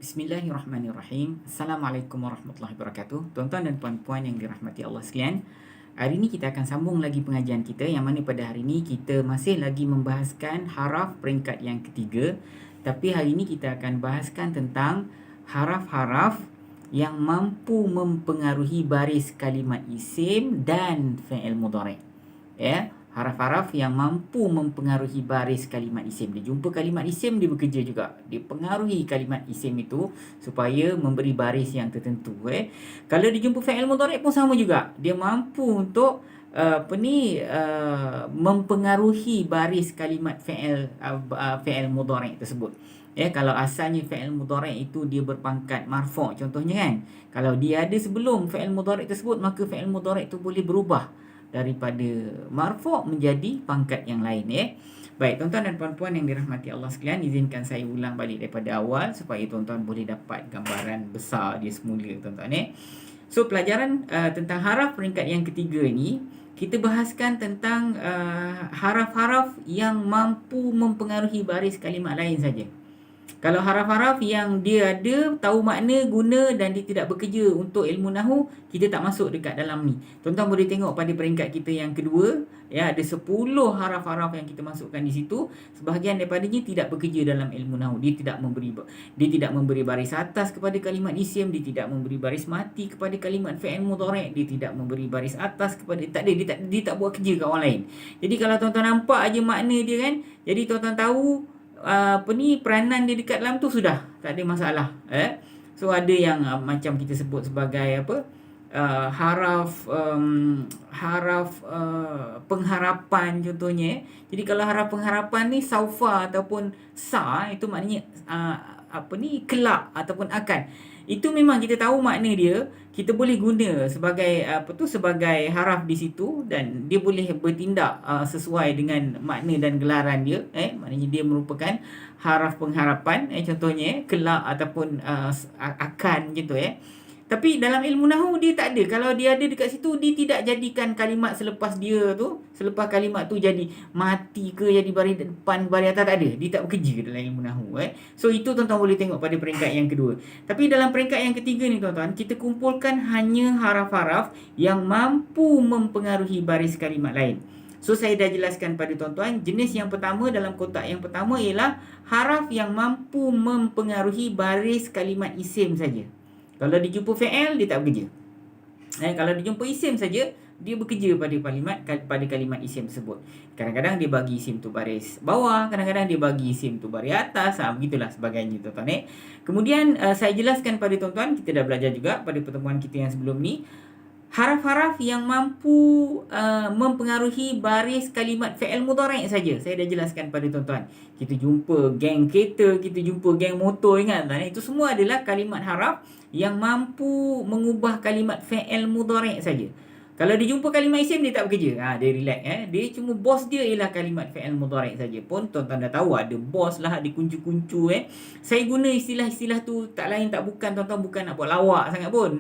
Bismillahirrahmanirrahim. Assalamualaikum warahmatullahi wabarakatuh. Tuan-tuan dan puan-puan yang dirahmati Allah sekalian. Hari ini kita akan sambung lagi pengajian kita, yang mana pada hari ini kita masih lagi membahaskan haraf peringkat yang ketiga. Tapi hari ini kita akan bahaskan tentang haraf-haraf yang mampu mempengaruhi baris kalimat isim dan fi'il mudhari'. Ya, haraf-haraf yang mampu mempengaruhi baris kalimat isim. Dia jumpa kalimat isim, dia bekerja juga. Dia pengaruhi kalimat isim itu supaya memberi baris yang tertentu. Kalau dia jumpa fi'il mudhari' pun sama juga. Dia mampu untuk mempengaruhi baris kalimat fi'il mudhari' tersebut. Kalau asalnya fi'il mudhari' itu dia berpangkat marfu' contohnya kan. Kalau dia ada sebelum fi'il mudhari' tersebut, maka fi'il mudhari' itu boleh berubah daripada marfu' menjadi pangkat yang lain. Baik, tuan-tuan dan puan-puan yang dirahmati Allah sekalian, izinkan saya ulang balik daripada awal supaya tuan-tuan boleh dapat gambaran besar dia semula, tuan-tuan. So, pelajaran tentang haraf peringkat yang ketiga ni, kita bahaskan tentang haraf-haraf yang mampu mempengaruhi baris kalimat lain saja. Kalau haraf-haraf yang dia ada, tahu makna, guna dan dia tidak bekerja untuk ilmu nahu, kita tak masuk dekat dalam ni. Tuan-tuan boleh tengok pada peringkat kita yang kedua, ada 10 haraf-haraf yang kita masukkan di situ. Sebahagian daripadanya tidak bekerja dalam ilmu nahu. Dia tidak memberi baris atas kepada kalimat isim, dia tidak memberi baris mati kepada kalimat fi'il mudhari', dia tidak memberi baris atas kepada dia tak buat kerja kat orang lain. Jadi kalau tuan-tuan nampak aja makna dia kan, jadi tuan-tuan tahu peranan dia dekat dalam tu sudah tak ada masalah. So ada yang macam kita sebut sebagai haraf pengharapan contohnya. Jadi kalau haraf pengharapan ni saufa ataupun sa, itu maknanya kelak ataupun akan. Itu memang kita tahu makna dia, kita boleh guna sebagai sebagai haraf di situ dan dia boleh bertindak sesuai dengan makna dan gelaran dia. Maknanya dia merupakan haraf pengharapan, contohnya kelak ataupun akan gitu. Tapi dalam ilmu nahu dia tak ada. Kalau dia ada dekat situ, dia tidak jadikan kalimat selepas kalimat tu jadi mati ke, jadi baris depan, baris atas, tak ada. Dia tak bekerja dalam ilmu nahu. So itu tuan-tuan boleh tengok pada peringkat yang kedua. Tapi dalam peringkat yang ketiga ni tuan-tuan, kita kumpulkan hanya haraf-haraf yang mampu mempengaruhi baris kalimat lain. So saya dah jelaskan pada tuan-tuan, jenis yang pertama dalam kotak yang pertama ialah haraf yang mampu mempengaruhi baris kalimat isim saja. Kalau dia jumpa fi'il, dia tak bekerja. Kalau dia jumpa isim saja, dia bekerja pada kalimat isim tersebut. Kadang-kadang dia bagi isim tu baris bawah, kadang-kadang dia bagi isim tu baris atas, begitulah sebagainya tuan-tuan. Kemudian saya jelaskan pada tuan-tuan, kita dah belajar juga pada pertemuan kita yang sebelum ni, haraf-haraf yang mampu mempengaruhi baris kalimat fi'il mudhari' saja. Saya dah jelaskan pada tuan-tuan. Kita jumpa geng kereta, kita jumpa geng motor, ingat tak? Itu semua adalah kalimat haraf yang mampu mengubah kalimat fi'il mudhari' saja. Kalau dia jumpa kalimat isim, dia tak bekerja. Dia relax. Dia cuma bos dia ialah kalimat fi'il mudhari' saja. Pun tuan-tuan dah tahu ada bos lah, ada kuncu-kuncu. Saya guna istilah-istilah tu tak lain tak bukan, tuan-tuan, bukan nak buat lawak sangat pun.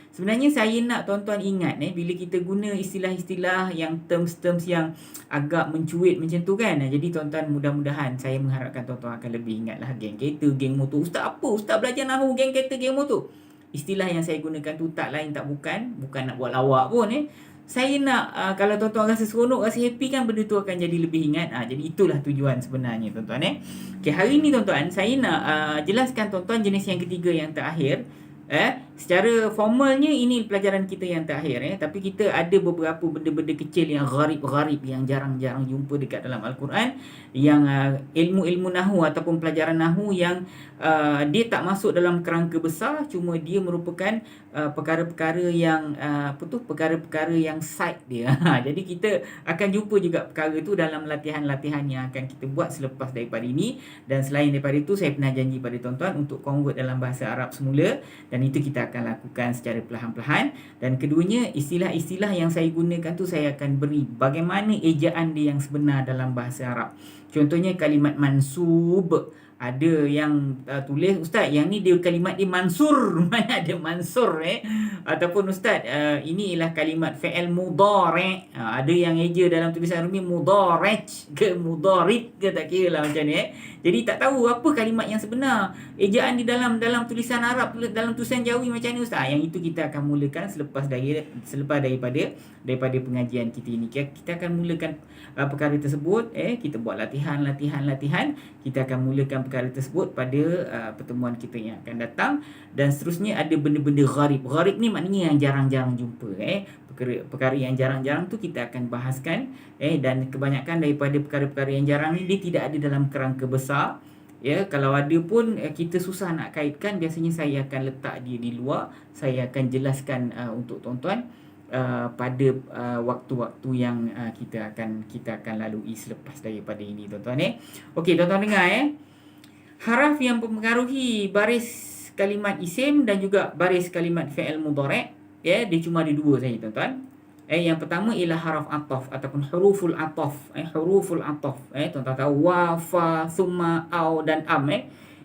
Sebenarnya saya nak tuan-tuan ingat bila kita guna istilah-istilah yang terms-terms yang agak mencuit macam tu kan. Jadi tuan-tuan, mudah-mudahan saya mengharapkan tuan-tuan akan lebih ingatlah geng kereta, geng motor. Ustaz apa? Ustaz belajar nahu geng kereta, geng motor. Istilah yang saya gunakan tu tak lain tak bukan nak buat lawak pun. Saya nak kalau tuan-tuan rasa seronok, rasa happy kan, benda tu akan jadi lebih ingat. Jadi itulah tujuan sebenarnya tuan-tuan. Okay, hari ni tuan-tuan, saya nak jelaskan tuan-tuan jenis yang ketiga yang terakhir. Secara formalnya ini pelajaran kita yang terakhir. Tapi kita ada beberapa benda-benda kecil yang gharib-gharib, yang jarang-jarang jumpa dekat dalam Al-Quran, yang ilmu-ilmu nahu ataupun pelajaran nahu yang dia tak masuk dalam kerangka besar, cuma dia merupakan perkara-perkara yang perkara-perkara yang side dia. Jadi kita akan jumpa juga perkara tu dalam latihan-latihan yang akan kita buat selepas daripada ini. Dan selain daripada itu, saya pernah janji pada tuan-tuan untuk convert dalam bahasa Arab semula, dan itu kita akan lakukan secara perlahan-lahan. Dan keduanya, istilah-istilah yang saya gunakan tu saya akan beri bagaimana ejaan dia yang sebenar dalam bahasa Arab. Contohnya kalimat mansub. Ada yang tulis, ustaz yang ni dia kalimat dia mansur. Mana ada mansur ataupun ustaz ini ialah kalimat fi'il mudhari'. Ada yang eja dalam tulisan Rumi mudharij ke mudharib ke, tak kira lah macam ni Jadi tak tahu apa kalimat yang sebenar. Ejaan di dalam tulisan Arab, dalam tulisan Jawi macam ni ustaz. Yang itu kita akan mulakan selepas daripada pengajian kita ini. Kita akan mulakan perkara tersebut. Kita buat latihan. Kita akan mulakan perkara tersebut pada pertemuan kita yang akan datang. Dan seterusnya ada benda-benda gharib. Gharib ni maknanya yang jarang-jarang jumpa. Perkara yang jarang-jarang tu kita akan bahaskan. Dan kebanyakan daripada perkara-perkara yang jarang ni dia tidak ada dalam kerangka besar. Kalau ada pun kita susah nak kaitkan. Biasanya saya akan letak dia di luar. Saya akan jelaskan untuk tuan-tuan pada waktu-waktu yang kita akan lalui selepas daripada ini, tuan-tuan. Okey, tuan-tuan dengar haraf yang mempengaruhi baris kalimat isim dan juga baris kalimat fi'il mudhari', dia cuma ada dua saja, tuan-tuan. Yang pertama ialah haraf ataf ataupun huruful ataf. Huruful ataf. Tuan-tuan tahu wa, fa, thumma, au dan am.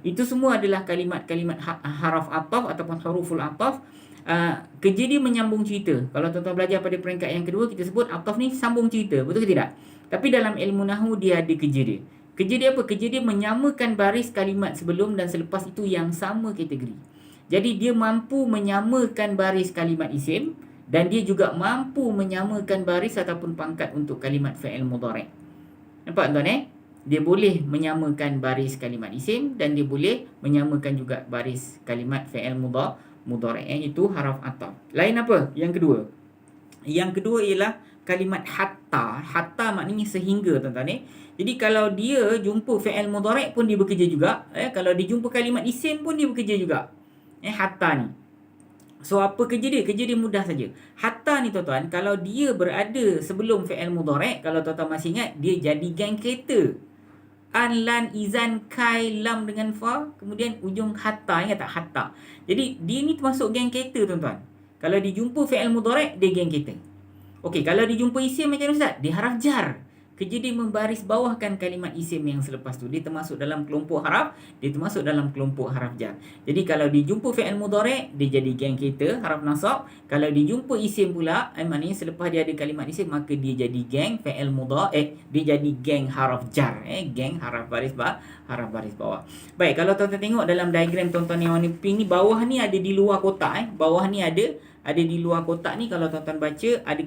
Itu semua adalah kalimat-kalimat haraf ataf ataupun huruful ataf. Kerja dia menyambung cerita. Kalau tuan-tuan belajar pada peringkat yang kedua, kita sebut ataf ni sambung cerita. Betul ke tidak? Tapi dalam ilmu nahwu dia ada kerja dia. Kerja dia apa? Kerja dia menyamakan baris kalimat sebelum dan selepas itu yang sama kategori. Jadi dia mampu menyamakan baris kalimat isim dan dia juga mampu menyamakan baris ataupun pangkat untuk kalimat fi'il mudhari'. Nampak tuan Dia boleh menyamakan baris kalimat isim dan dia boleh menyamakan juga baris kalimat fi'il mudhari'. Itu haraf ataf. Lain apa? Yang kedua ialah kalimat hatta. Hatta maknanya sehingga, tuan-tuan Jadi kalau dia jumpa fi'il mudhari' pun dia bekerja juga. Kalau dia jumpa kalimat isim pun dia bekerja juga. Hatta ni. So apa kerja dia? Kerja dia mudah saja. Hatta ni, tuan-tuan, kalau dia berada sebelum fi'il mudhari', kalau tuan-tuan masih ingat, dia jadi geng kereta. An, lan, izan, kai, lam dengan fa, kemudian ujung hatta. Ingat tak? Hatta. Jadi dia ni termasuk geng kereta, tuan-tuan. Kalau dia jumpa fi'il mudhari', dia geng kereta. Okey, kalau dia jumpa isim macam mana, ustaz? Dia haraf jar. Kerja dia membaris bawahkan kalimat isim yang selepas tu. Dia termasuk dalam kelompok haraf, dia termasuk dalam kelompok haraf jar. Jadi kalau dia jumpa fi'il mudhari', dia jadi geng kereta, haraf nasab. Kalau dia jumpa isim pula, maknanya selepas dia ada kalimat isim, maka dia jadi geng fi'il mudhari', dia jadi geng haraf jar, geng haraf baris bawah. Baik, kalau tuan-tuan tengok dalam diagram tuan-tuan yang warna pink ni, bawah ni ada di luar kotak. Bawah ni ada di luar kotak ni. Kalau tuan-tuan baca, ada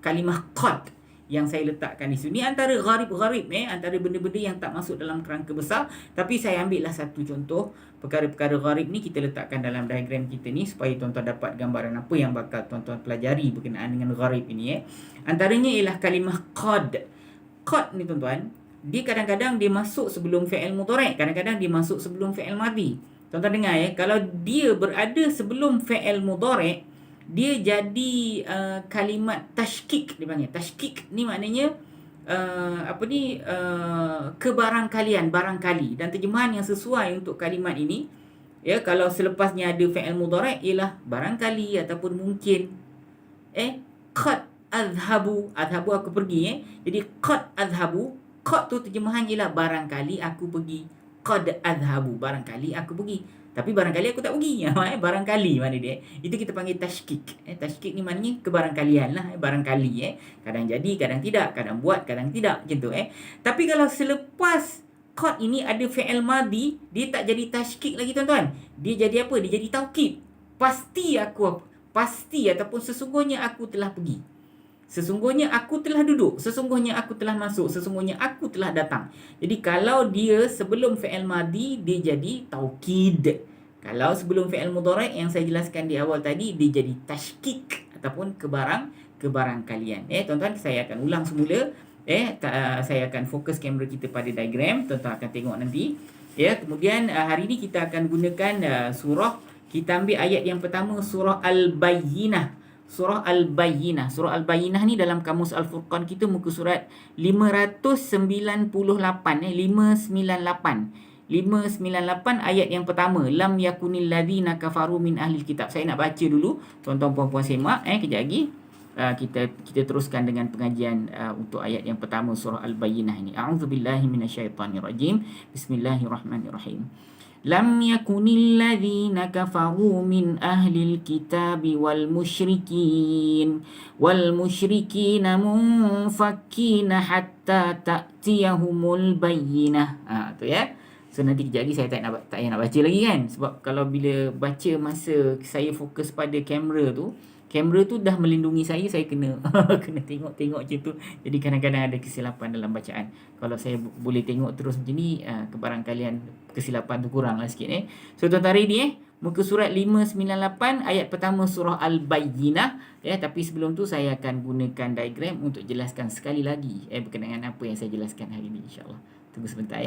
kalimah qad yang saya letakkan di sini. Antara gharib-gharib antara benda-benda yang tak masuk dalam kerangka besar. Tapi saya ambillah satu contoh perkara-perkara gharib ni, kita letakkan dalam diagram kita ni supaya tuan-tuan dapat gambaran apa yang bakal tuan-tuan pelajari berkenaan dengan gharib ini. Antaranya ialah kalimah qad. Qad ni, tuan-tuan, dia kadang-kadang dia masuk sebelum fi'il mudhari', kadang-kadang dia masuk sebelum fi'il madhi. Tuan-tuan dengar kalau dia berada sebelum fi'il mudhari', dia jadi kalimat tashkik, dia panggil. Tashkik ni maknanya kebarangkalian, barangkali. Dan terjemahan yang sesuai untuk kalimat ini, kalau selepasnya ada fi'il mudhari' ialah barangkali ataupun mungkin. Qad azhabu, azhabu aku pergi. Jadi qad azhabu, qad tu terjemahan ialah barangkali aku pergi. Qad azhabu, barangkali aku pergi. Tapi barangkali aku tak pergi. Barangkali mana dia? Itu kita panggil tashkik. Tashkik ni maknanya kebarangkalian lah. Barangkali. Kadang jadi, kadang tidak. Kadang buat, kadang tidak. Macam tu. Tapi kalau selepas qad ini ada fi'il madhi, dia tak jadi tashkik lagi, tuan-tuan. Dia jadi apa? Dia jadi taukid. Pasti ataupun sesungguhnya aku telah pergi. Sesungguhnya aku telah duduk. Sesungguhnya aku telah masuk. Sesungguhnya aku telah datang. Jadi kalau dia sebelum fi'il madhi, dia jadi taukid. Kalau sebelum fi'il mudhari' yang saya jelaskan di awal tadi, dia jadi tashkik ataupun kebarangkalian. Tuan-tuan, saya akan ulang semula. Saya akan fokus kamera kita pada diagram. Tuan-tuan akan tengok nanti. Kemudian hari ini kita akan gunakan surah. Kita ambil ayat yang pertama, surah Al-Bayyinah. Surah Al-Bayyinah. Surah Al-Bayyinah ni dalam kamus Al-Furqan kita muka surat 598. 598 ayat yang pertama. Lam yakunil ladzina kafaru min ahlil kitab. Saya nak baca dulu. Tuan-tuan puan-puan semak. Kejap lagi. kita teruskan dengan pengajian untuk ayat yang pertama surah Al-Bayyinah ini. A'udzubillahi minasyaitonirrajim. Bismillahirrahmanirrahim. Lam yakunil ladzina kafaru min ahlil kitabi wal musyrikin munfakkina hatta ta'tiyahumul bayyinah. Tu ya. So nanti kejap lagi saya tak payah nak baca lagi kan. Sebab kalau bila baca masa saya fokus pada kamera tu dah melindungi saya kena kena tengok macam tu. Jadi kadang-kadang ada kesilapan dalam bacaan. Kalau saya boleh tengok terus macam ni, kebarangkalian kesilapan tu kurang lah sikit So tuan-tuan ready muka surat 598 ayat pertama surah Al-Bayyinah tapi sebelum tu saya akan gunakan diagram untuk jelaskan sekali lagi berkenaan apa yang saya jelaskan hari ni, insya-Allah. Tunggu sebentar